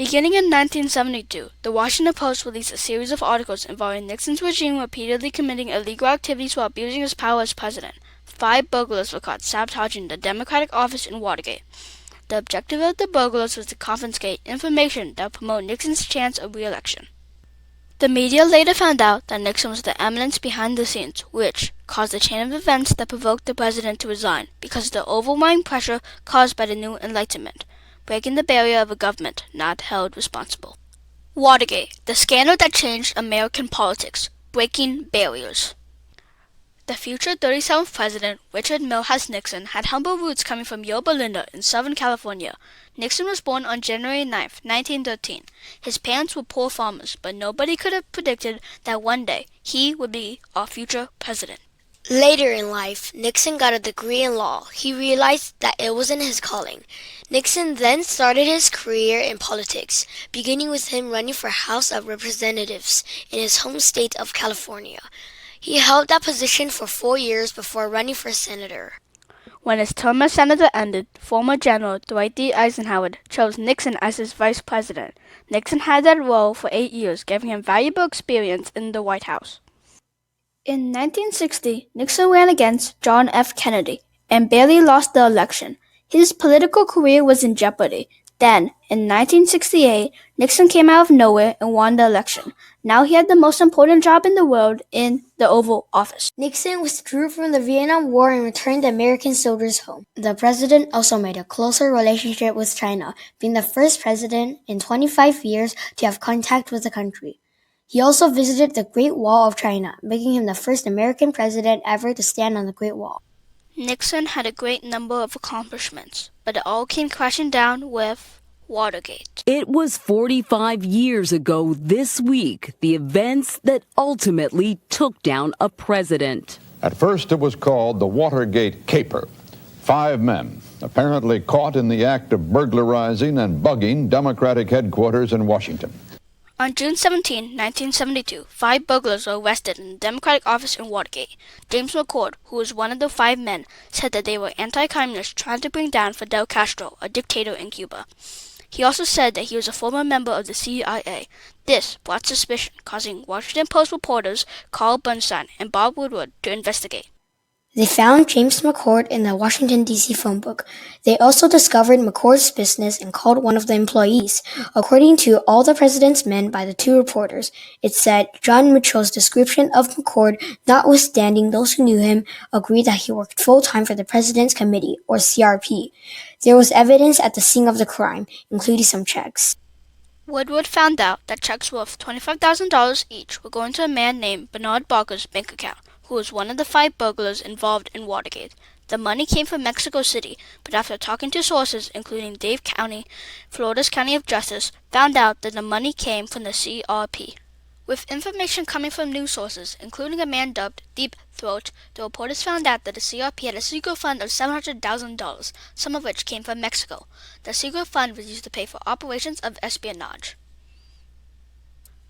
Beginning in 1972, the Washington Post released a series of articles involving Nixon's regime repeatedly committing illegal activities while abusing his power as president. 5 burglars were caught sabotaging the Democratic office in Watergate. The objective of the burglars was to confiscate information that would promote Nixon's chance of re-election. The media later found out that Nixon was the eminence behind the scenes, which caused a chain of events that provoked the president to resign because of the overwhelming pressure caused by the new Enlightenment, breaking the barrier of a government not held responsible. Watergate, the scandal that changed American politics, breaking barriers. The future 37th president, Richard Milhous Nixon, had humble roots coming from Yorba Linda in Southern California. Nixon was born on January 9, 1913. His parents were poor farmers, but nobody could have predicted that one day he would be our future president. Later in life, Nixon got a degree in law. He realized that it wasn't his calling. Nixon then started his career in politics, beginning with him running for House of Representatives in his home state of California. He held that position for 4 years before running for senator. When his term as senator ended, former General Dwight D. Eisenhower chose Nixon as his vice president. Nixon had that role for 8 years, giving him valuable experience in the White House. In 1960, Nixon ran against John F. Kennedy and barely lost the election. His political career was in jeopardy. Then, in 1968, Nixon came out of nowhere and won the election. Now he had the most important job in the world in the Oval Office. Nixon withdrew from the Vietnam War and returned the American soldiers home. The president also made a closer relationship with China, being the first president in 25 years to have contact with the country. He also visited the Great Wall of China, making him the first American president ever to stand on the Great Wall. Nixon had a great number of accomplishments, but it all came crashing down with Watergate. It was 45 years ago this week, the events that ultimately took down a president. At first, it was called the Watergate Caper. 5 men, apparently caught in the act of burglarizing and bugging Democratic headquarters in Washington. On June 17, 1972, 5 burglars were arrested in the Democratic office in Watergate. James McCord, who was one of the 5 men, said that they were anti-communists trying to bring down Fidel Castro, a dictator in Cuba. He also said that he was a former member of the CIA. This brought suspicion, causing Washington Post reporters Carl Bernstein and Bob Woodward to investigate. They found James McCord in the Washington, D.C. phone book. They also discovered McCord's business and called one of the employees. According to All the President's Men by the 2 reporters, it said John Mitchell's description of McCord, notwithstanding those who knew him, agreed that he worked full-time for the President's Committee, or CRP. There was evidence at the scene of the crime, including some checks. Woodward found out that checks worth $25,000 each were going to a man named Bernard Barker's bank account, who was one of the 5 burglars involved in Watergate. The money came from Mexico City, but after talking to sources, including Dade County, Florida's County of Justice, found out that the money came from the CRP. With information coming from news sources, including a man dubbed Deep Throat, the reporters found out that the CRP had a secret fund of $700,000, some of which came from Mexico. The secret fund was used to pay for operations of espionage.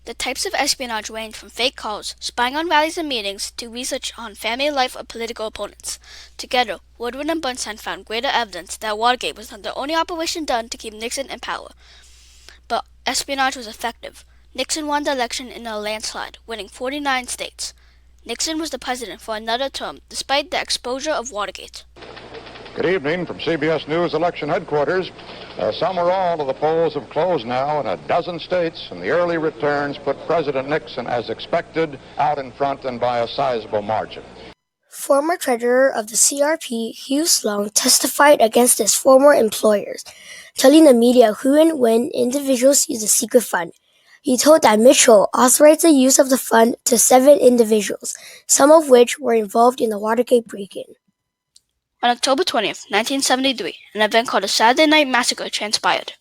The types of espionage range from fake calls, spying on rallies and meetings, to research on family life of political opponents. Together, Woodward and Bernstein found greater evidence that Watergate was not the only operation done to keep Nixon in power. But espionage was effective. Nixon won the election in a landslide, winning 49 states. Nixon was the president for another term, despite the exposure of Watergate. Good evening from CBS News Election Headquarters. Some or all of the polls have closed now in a dozen states, and the early returns put President Nixon, as expected, out in front and by a sizable margin. Former treasurer of the CRP, Hugh Sloan, testified against his former employers, telling the media who and when individuals use the secret fund. He told that Mitchell authorized the use of the fund to 7 individuals, some of which were involved in the Watergate break-in. On October 20th, 1973, an event called the Saturday Night Massacre transpired.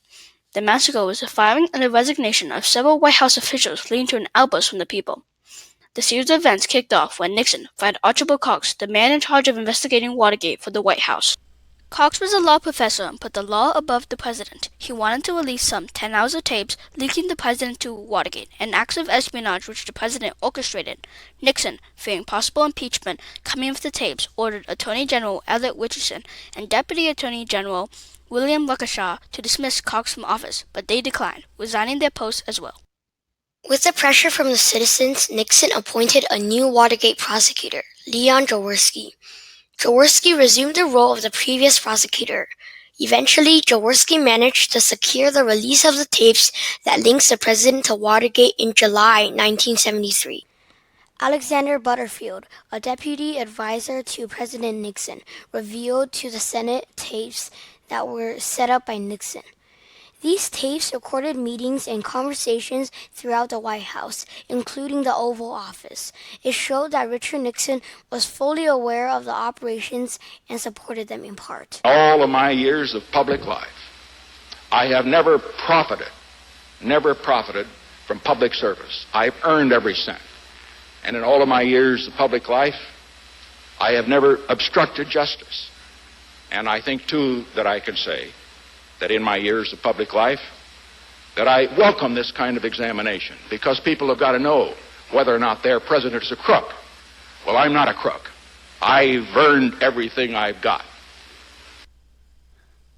The massacre was the firing and the resignation of several White House officials, leading to an outburst from the people. The series of events kicked off when Nixon fired Archibald Cox, the man in charge of investigating Watergate, for the White House. Cox was a law professor and put the law above the president. He wanted to release some 10 hours of tapes linking the president to Watergate, an act of espionage which the president orchestrated. Nixon, fearing possible impeachment coming with the tapes, ordered Attorney General Elliot Richardson and Deputy Attorney General William Waukesha to dismiss Cox from office, but they declined, resigning their posts as well. With the pressure from the citizens, Nixon appointed a new Watergate prosecutor, Leon Jaworski. Jaworski resumed the role of the previous prosecutor. Eventually, Jaworski managed to secure the release of the tapes that links the president to Watergate in July 1973. Alexander Butterfield, a deputy advisor to President Nixon, revealed to the Senate tapes that were set up by Nixon. These tapes recorded meetings and conversations throughout the White House, including the Oval Office. It showed that Richard Nixon was fully aware of the operations and supported them in part. All of my years of public life, I have never profited from public service. I've earned every cent. And in all of my years of public life, I have never obstructed justice. And I think, too, that I can say that in my years of public life, that I welcome this kind of examination, because people have got to know whether or not their president is a crook. Well, I'm not a crook. I've earned everything I've got.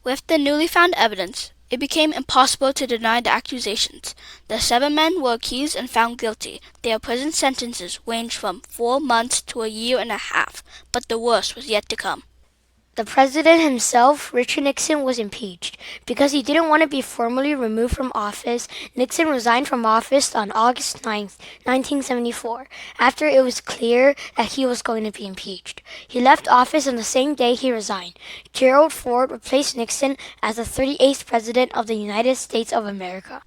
With the newly found evidence, it became impossible to deny the accusations. The 7 men were accused and found guilty. Their prison sentences ranged from 4 months to a year and a half, but the worst was yet to come. The president himself, Richard Nixon, was impeached. Because he didn't want to be formally removed from office, Nixon resigned from office on August 9, 1974, after it was clear that he was going to be impeached. He left office on the same day he resigned. Gerald Ford replaced Nixon as the 38th President of the United States of America.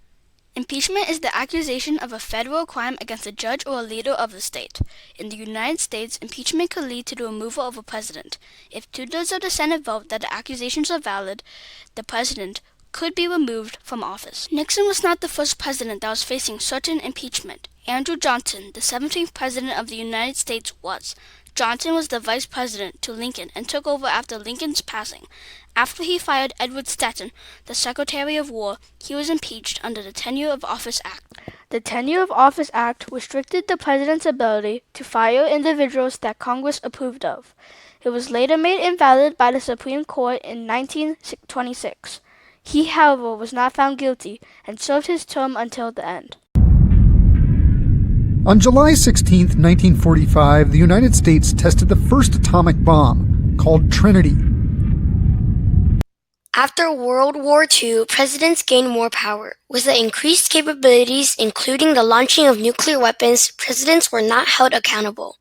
Impeachment is the accusation of a federal crime against a judge or a leader of the state. In the United States, impeachment could lead to the removal of a president. If 2/3 of the Senate vote that the accusations are valid, the president could be removed from office. Nixon was not the first president that was facing certain impeachment. Andrew Johnson, the 17th President of the United States, was. Johnson was the vice president to Lincoln and took over after Lincoln's passing. After he fired Edward Stanton, the Secretary of War, he was impeached under the Tenure of Office Act. The Tenure of Office Act restricted the president's ability to fire individuals that Congress approved of. It was later made invalid by the Supreme Court in 1926. He, however, was not found guilty and served his term until the end. On July 16, 1945, the United States tested the first atomic bomb, called Trinity. After World War II, presidents gained more power. With the increased capabilities, including the launching of nuclear weapons, presidents were not held accountable.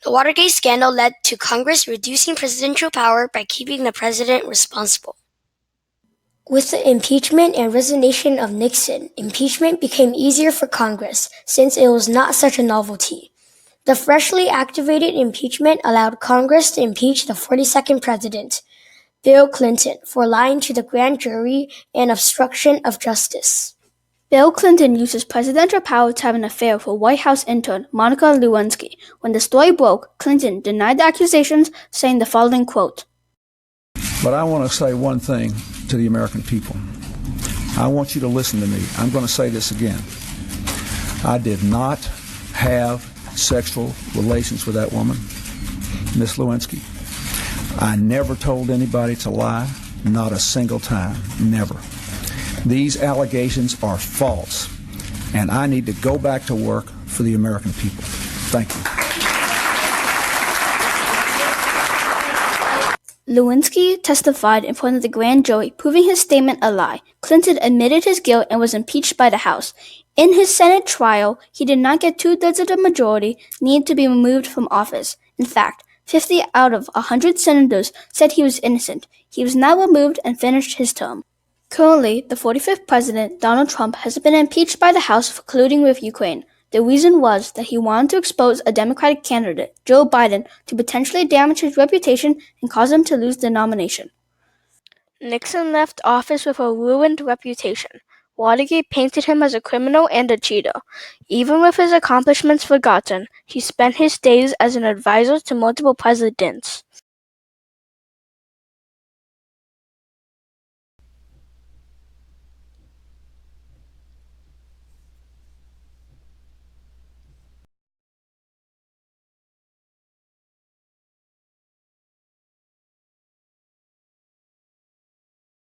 The Watergate scandal led to Congress reducing presidential power by keeping the president responsible. With the impeachment and resignation of Nixon, impeachment became easier for Congress, since it was not such a novelty. The freshly activated impeachment allowed Congress to impeach the 42nd president, Bill Clinton, for lying to the grand jury and obstruction of justice. Bill Clinton used his presidential power to have an affair with White House intern Monica Lewinsky. When the story broke, Clinton denied the accusations, saying the following quote, "But I want to say one thing to the American people. I want you to listen to me. I'm going to say this again. I did not have sexual relations with that woman, Miss Lewinsky. I never told anybody to lie, not a single time, never. These allegations are false, and I need to go back to work for the American people. Thank you." Lewinsky testified in front of the grand jury, proving his statement a lie. Clinton admitted his guilt and was impeached by the House. In his Senate trial, he did not get 2/3 of the majority needed to be removed from office. In fact, 50 out of 100 senators said he was innocent. He was now removed and finished his term. Currently, the 45th president, Donald Trump, has been impeached by the House for colluding with Ukraine. The reason was that he wanted to expose a Democratic candidate, Joe Biden, to potentially damage his reputation and cause him to lose the nomination. Nixon left office with a ruined reputation. Watergate painted him as a criminal and a cheater. Even with his accomplishments forgotten, he spent his days as an advisor to multiple presidents.